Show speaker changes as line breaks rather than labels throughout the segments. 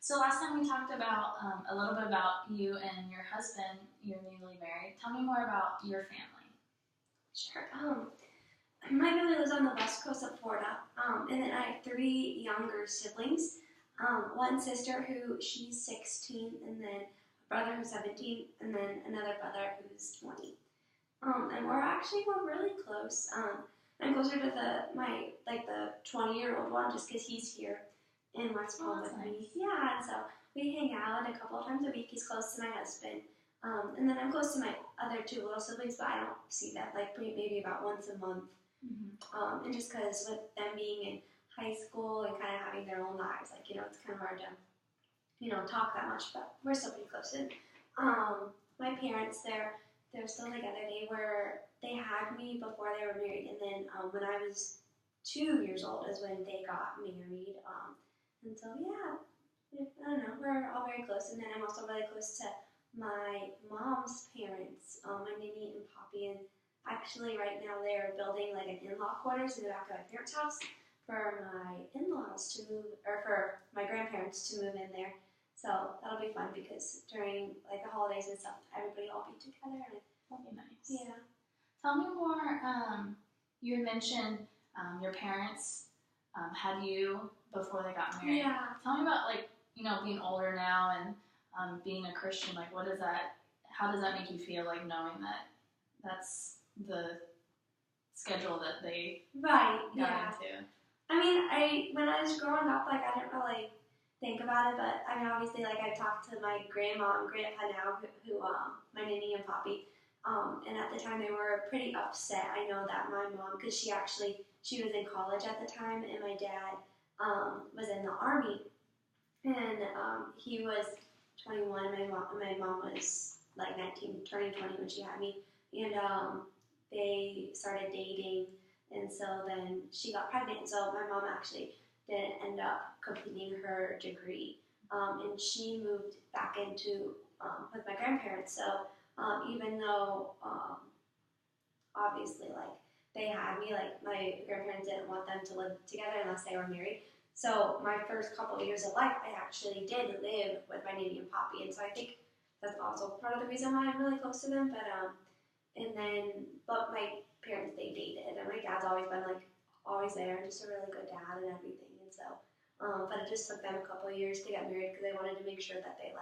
So last time we talked about a little bit about you and your husband. You're newly married. Tell me more about your family.
Sure. My family lives on the west coast of Florida, and then I have three younger siblings. One sister who she's 16, and then a brother who's 17, and then another brother who's 20. And we're really close. I'm closer to the 20-year-old one just because he's here in West Palm with me.
Nice.
Yeah, and so we hang out a couple of times a week. He's close to my husband. And then I'm close to my other two little siblings, but I don't see that maybe about once a month. And just because with them being in high school and kind of having their own lives, it's kind of hard to, talk that much, but we're still pretty close. And my parents, they're still together. They had me before they were married, and then when I was 2 years old is when they got married. And so yeah, I don't know, we're all very close. And then I'm also really close to my mom's parents, my Nini and Poppy, and actually right now they're building like an in-law quarters in the back of my parents' house for my in-laws to move, or for my grandparents to move in there. So that'll be fun because during like the holidays and stuff, everybody will be together. And
That'll be nice.
yeah.
Tell me more. You had mentioned your parents had you before they got married.
Yeah.
Tell me about being older now and being a Christian. Like, how does that make you feel? Like knowing that that's the schedule that they
Right.
got into.
I mean, when I was growing up, I didn't really think about it, but I mean, obviously, I talked to my grandma and grandpa now, who my Nini and Poppy, and at the time they were pretty upset. I know that my mom, because she was in college at the time, and my dad was in the Army, and he was 21. My mom was like 19, turning 20 when she had me, and they started dating, and so then she got pregnant. And so my mom actually didn't end up completing her degree, and she moved back into with my grandparents. So even though obviously they had me, my grandparents didn't want them to live together unless they were married. So my first couple of years of life, I actually did live with my Nini and Poppy, and so I think that's also part of the reason why I'm really close to them. But my parents, they dated, and my dad's always been always there, just a really good dad and everything. And so, but it just took them a couple of years to get married because they wanted to make sure that they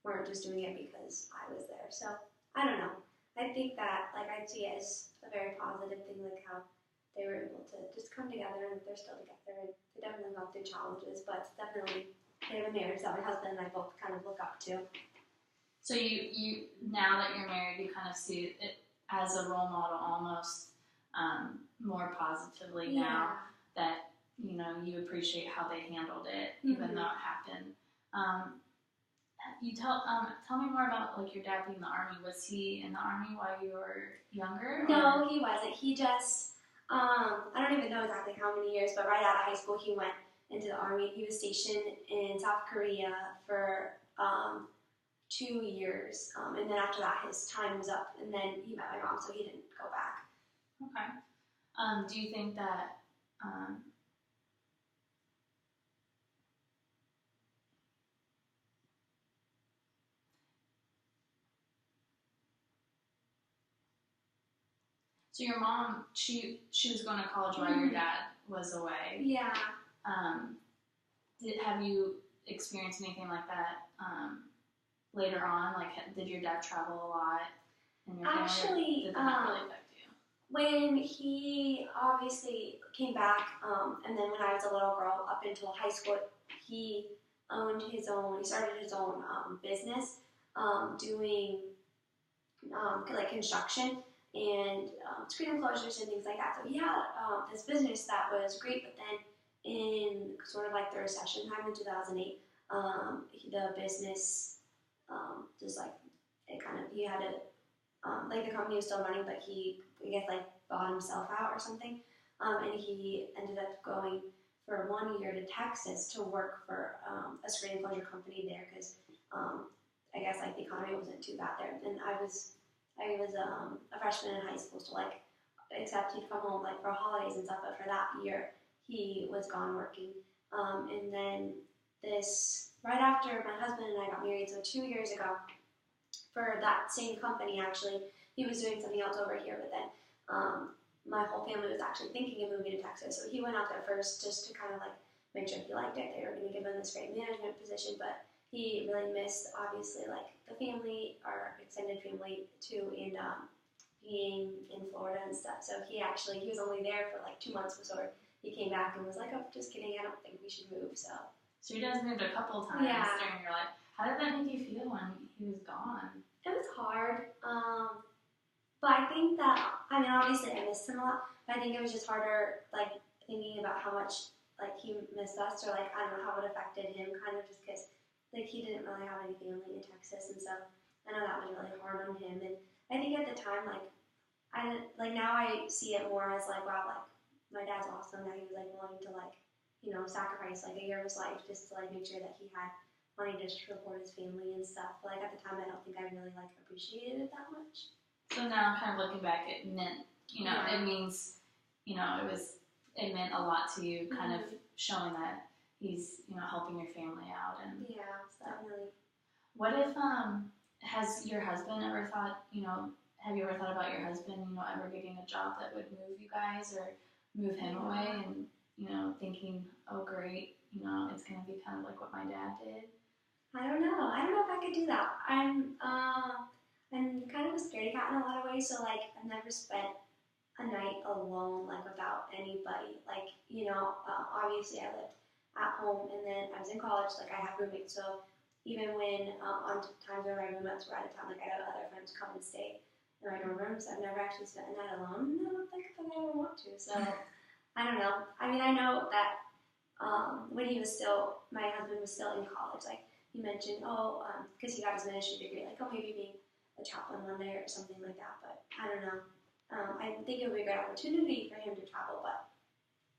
weren't just doing it because I was there. So I don't know. I think that I see it as a very positive thing, how they were able to just come together, and they're still together, and they definitely gone through challenges, but definitely they have a marriage that my husband and I both kind of look up to.
So you now that you're married, you kind of see it as a role model almost more positively now that you appreciate how they handled it, even though it happened. You tell me more about your dad being in the Army. Was he in the Army while you were younger?
No, he wasn't. He just I don't even know exactly how many years, but right out of high school he went into the Army. He was stationed in South Korea for 2 years, and then after that his time was up, and then he met my mom, so he didn't go back.
Okay. Do you think that so your mom, she was going to college while your dad was away?
Yeah.
Have you experienced anything like that later on? Did your dad travel a lot in your family?
Actually,
did that really affect you?
When he obviously came back, and then when I was a little girl up until high school, he started his own business, doing construction and screen enclosures and things like that. So he had this business that was great, but then in sort of the recession time in 2008, the business just he had to the company was still running, but he bought himself out or something, and he ended up going for 1 year to Texas to work for a screen enclosure company there because I guess the economy wasn't too bad there. And I was a freshman in high school, so except he'd come home for holidays and stuff. But for that year, he was gone working. And then right after my husband and I got married, so 2 years ago, for that same company actually, he was doing something else over here, but then my whole family was actually thinking of moving to Texas, so he went out there first just to kind of like make sure he liked it. They were going to give him this great management position, but he really missed, obviously, like the family, our extended family too, and being in Florida and stuff. So he was only there for like 2 months before he came back and was like, oh, just kidding, I don't think we should move. So
you guys moved a couple times during your life. How did that make you feel when he was gone?
It was hard, but I think that, I mean, obviously I missed him a lot, but I think it was just harder, like, thinking about how much, like, he missed us, or, like, I don't know how it affected him, kind of just because, like, he didn't really have any family in Texas, and so I know that was really hard on him, and I think at the time, like, now I see it more as, like, wow, like, my dad's awesome, that he was, like, willing to, like, you know, sacrifice, like, a year of his life just to, like, make sure that he had money to support his family and stuff, but, like, at the time, I don't think I really, like, appreciated it that much.
So now, kind of looking back, it meant, you know, it means, you know, it meant a lot to you, kind of showing that he's, you know, helping your family out. And
definitely.
What if, has your husband ever thought, you know, have you ever thought about your husband, you know, ever getting a job that would move you guys or move him away and, you know, thinking, oh, great, you know, it's going to be kind of like what my dad did?
I don't know. I don't know if I could do that. I'm kind of a scaredy cat in a lot of ways, so, like, I've never spent a night alone, like, without anybody. Like, you know, obviously I lived at home, and then I was in college, like, I had roommates, so even when, on times when my roommates were out of town, like, I had other friends come and stay in my dorm rooms. I've never actually spent a night alone, and I don't think I ever want to, so I don't know. I mean, I know that when my husband was still in college, like, he mentioned, because he got his ministry degree, like, maybe being a chaplain one day or something like that, but I don't know. I think it would be a great opportunity for him to travel, but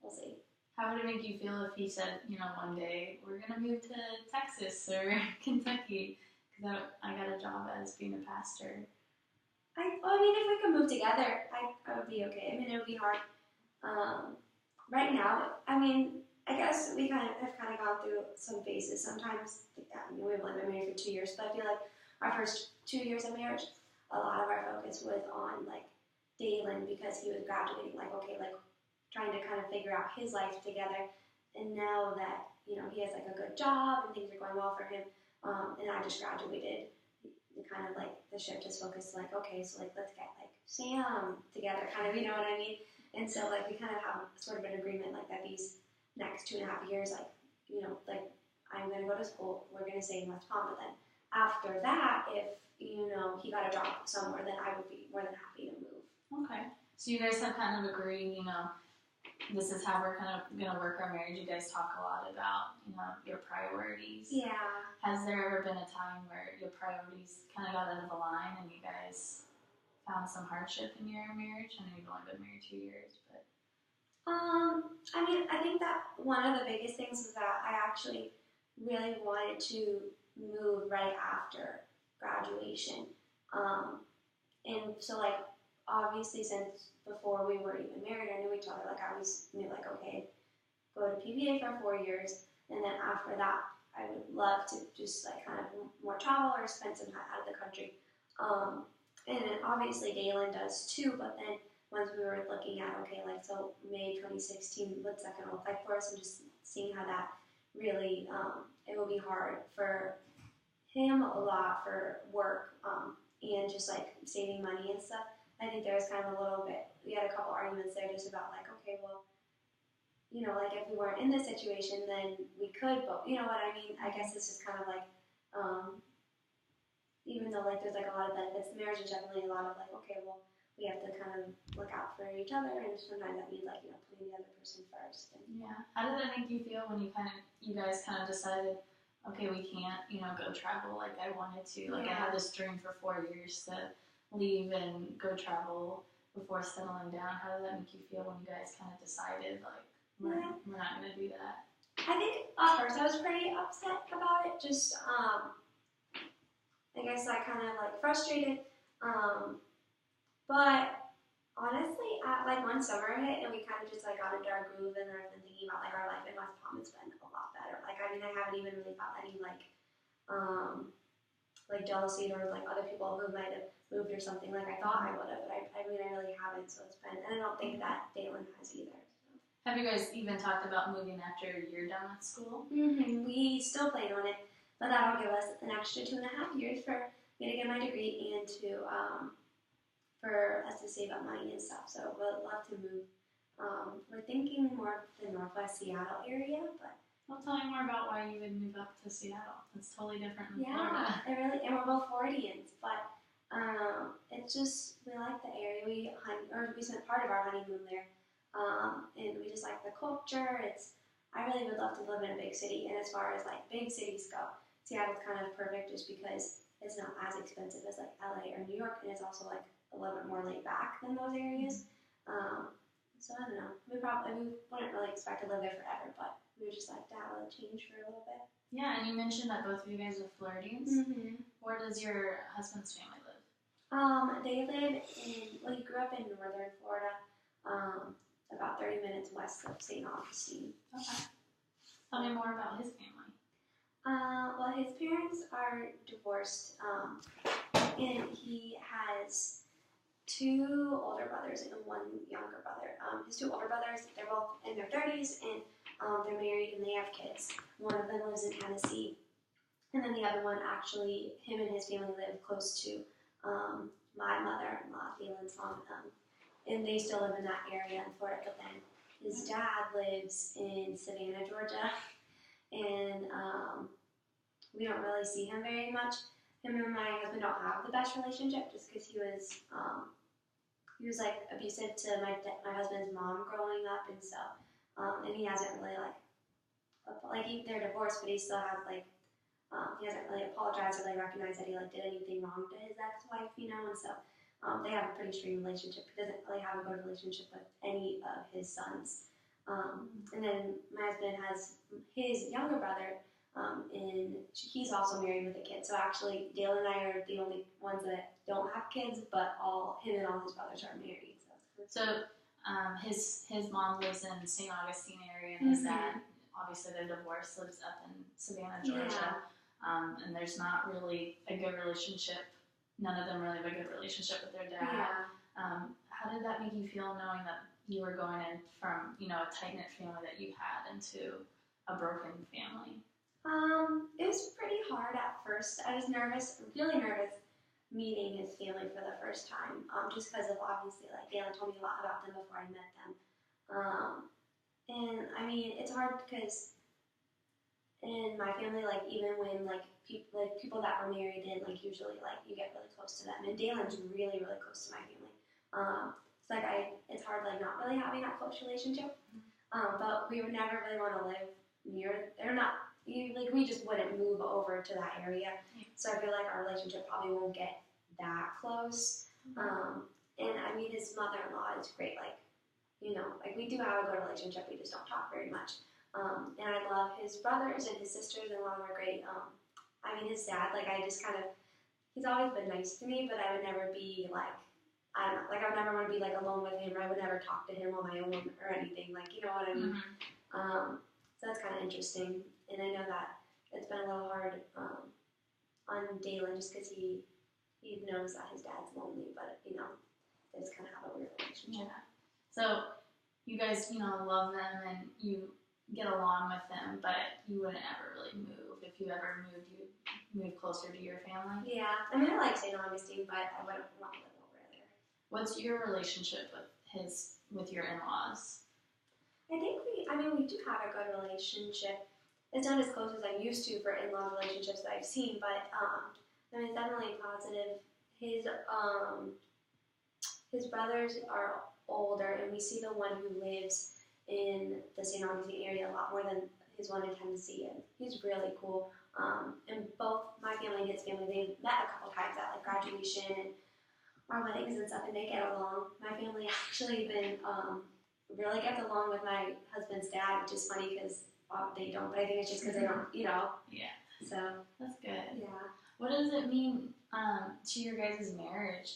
we'll see.
How would it make you feel if he said, you know, one day, we're going to move to Texas or Kentucky, because I got a job as being a pastor?
I mean, if we could move together, I would be okay. I mean, it would be hard. Right now, I mean, I guess we have gone through some phases. Sometimes, we've only been married for 2 years, but I feel like our first 2 years of marriage, a lot of our focus was on, like, Dalen, because he was graduating, like, okay, like, trying to kind of figure out his life together. And now that, you know, he has, like, a good job and things are going well for him, and I just graduated, kind of, like, the shift is focused, like, okay, so, like, let's get, like, Sam together, kind of, you know what I mean? And so, like, we kind of have sort of an agreement, like, that these next 2.5 years, like, you know, like, I'm going to go to school, we're going to stay in West Palm, but then after that, if, you know, he got a job somewhere, then I would be more than happy to move.
Okay. So you guys have kind of agreed, you know, this is how we're kind of going to work our marriage. You guys talk a lot about, you know, your priorities.
Yeah.
Has there ever been a time where your priorities kind of got out of the line and you guys found some hardship in your marriage? I know you've only been married 2 years, but...
I mean, I think that one of the biggest things was that I actually really wanted to move right after graduation. And so, like, obviously, since before we were even married, I knew each other. Like, I always knew, like, okay, go to PBA for 4 years, and then after that, I would love to just, like, kind of more travel or spend some time out of the country. And then obviously Dalen does too, but then once we were looking at, okay, like, so May 2016, what's that going to look like for us, and just seeing how that really, it will be hard for him a lot for work, and just, like, saving money and stuff. I think there was kind of a little bit, we had a couple arguments there just about, like, okay, well, you know, like, if we weren't in this situation, then we could, but, you know what I mean? I guess it's just kind of like, even though, like, there's, like, a lot of benefits, marriage is definitely a lot of, like, okay, well, we have to kind of look out for each other, and sometimes that means, like, you know, putting the other person first. And
yeah. How did that make you feel when you guys kind of decided, okay, we can't, you know, go travel like I wanted to? Like, I had this dream for 4 years to leave and go travel before settling down. How did that make you feel when you guys kind of decided, like, we're not going to do that?
I think at first I was pretty upset about it. Just, I guess I kind of, like, frustrated. But Honestly, like one summer hit and we kind of just like got into our groove, and then I've been thinking about like our life in West Palm has been a lot better. Like I mean, I haven't even really felt any um like jealousy or like other people who might have moved or something like I thought I would have, but I mean I really haven't. So it's been, and I don't think that Dalen has either. So.
Have you guys even talked about moving after you're done with school?
We still plan on it, but that'll give us an extra 2.5 years for me to get my degree and to for us to save up money and stuff. So we'd love to move. We're thinking more of the Northwest Seattle area, but
Well, tell me more about why you would move up to Seattle. It's totally different than
yeah,
Florida.
it really, and we're both Floridians, but it's just we like the area. We spent part of our honeymoon there, and we just like the culture. I really would love to live in a big city, and as far as like big cities go, Seattle's kind of perfect just because it's not as expensive as like LA or New York, and it's also like a little bit more laid back than those areas. So I don't know. We wouldn't really expect to live there forever, but we would just like to have a change for a little bit.
Yeah, and you mentioned that both of you guys are Floridians. Where does your husband's family live?
They live he grew up in northern Florida, about 30 minutes west of St. Augustine.
Okay. Tell me more about his family.
Well, his parents are divorced, and he has 2 older brothers and 1 younger brother. His 2 older brothers, they're both in their 30s, and they're married and they have kids. One of them lives in Tennessee, and then the other one, actually, him and his family live close to my mother-in-law, Dalen's mom, and they still live in that area in Florida. But then his dad lives in Savannah, Georgia, and we don't really see him very much. Him and my husband don't have the best relationship just because he was like abusive to my husband's mom growing up, and so and he hasn't really they're divorced, but he still has he hasn't really apologized or recognized that he did anything wrong to his ex-wife, and so they have a pretty strained relationship. He doesn't really have a good relationship with any of his sons. And then my husband has his younger brother, and he's also married with a kid. So actually, Dale and I are the only ones that don't have kids, but him and all his brothers are married.
So his mom lives in St. Augustine area, and his dad, obviously they're divorced, lives up in Savannah, Georgia. Yeah. And there's not really a good relationship. None of them really have a good relationship with their dad. Yeah. How did that make you feel, knowing that you were going in from a tight-knit family that you had into a broken family?
It was pretty hard at first. I was nervous, really nervous, meeting his family for the first time, just because of obviously Dalen told me a lot about them before I met them. And I mean, it's hard because in my family, even when people that were married and usually you get really close to them, and Dalen's really really close to my family. So it's hard not really having that close relationship. But we would never really want to live near. They're not. We just wouldn't move over to that area. So I feel like our relationship probably won't get that close. And I mean, his mother-in-law is great. We do have a good relationship. We just don't talk very much. And I love his brothers and his sisters-in-law are great. I mean, his dad, he's always been nice to me, but I would never be I don't know, I would never want to be alone with him, or I would never talk to him on my own or anything. You know what I mean? So that's kind of interesting. And I know that it's been a little hard on Dalen just because he knows that his dad's lonely, but they just kind of have a weird relationship.
Yeah. So you guys, love them and you get along with them, but you wouldn't ever really move. If you ever moved, you'd move closer to your family.
Yeah, I mean, I like St. Augustine, but I wouldn't want to live over there.
What's your relationship with your in-laws?
I think we do have a good relationship. It's not as close as I'm used to for in-law relationships that I've seen, but it's definitely positive. His brothers are older, and we see the one who lives in the St. Augustine area a lot more than his one in Tennessee, and he's really cool. And both my family and his family, they've met a couple times at graduation and our weddings and stuff, and they get along. My family actually really gets along with my husband's dad, which is funny because they don't, but I think it's just because they don't,
Yeah.
So
that's good.
Yeah.
What does it mean to your guys' marriage